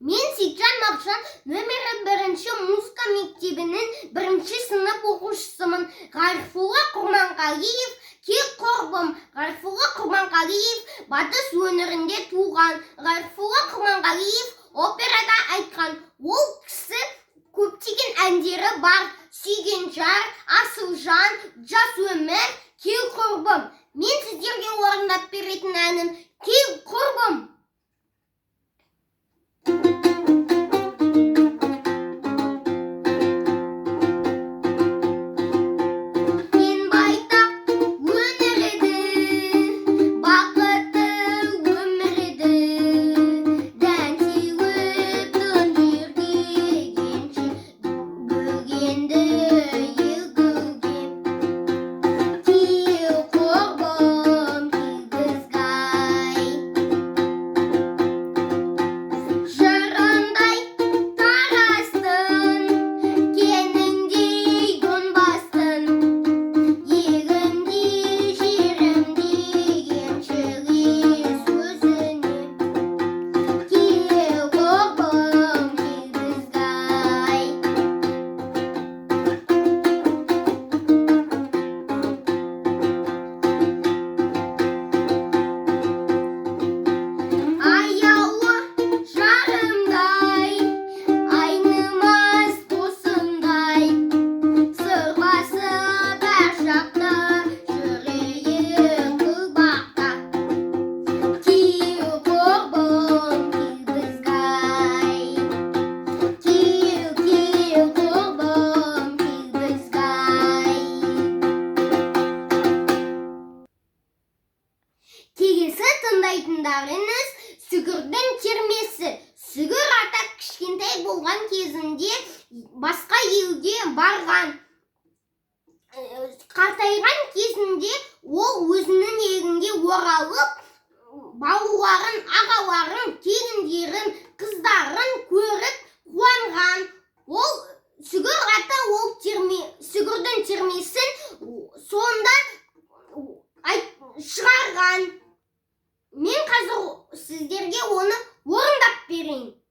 Мен Сейітжан Мағжан нөмірі 1-ші музыка мектебінің 1-ші сынып оқушысымын. Ғарифолла Құрманғалиев, кел құрбым. Ғарифолла Құрманғалиев батыс өңірінде туған. Ғарифолла Құрманғалиев операда айтқан. Ол кісі көптеген әндері бар. Сүйген жар, асыл жан, жас өмір, кел құрбым. Мен сіздерге орындап беретін әнім кел құрбым. Келесі тыңдайтындарыңыз Сүгірдің термесі. Сүгір ата кішкентай болған кезінде басқа елге барған. Қартайған кезінде ол өзінің еліне оралып, бауырларын, ағаларын, келіндерін, қыздарын көріп қуанған. Ол Сүгір ата ол Сүгірдің термесін сонда шығарған. Мен қазір сіздерге оны орындап берейін.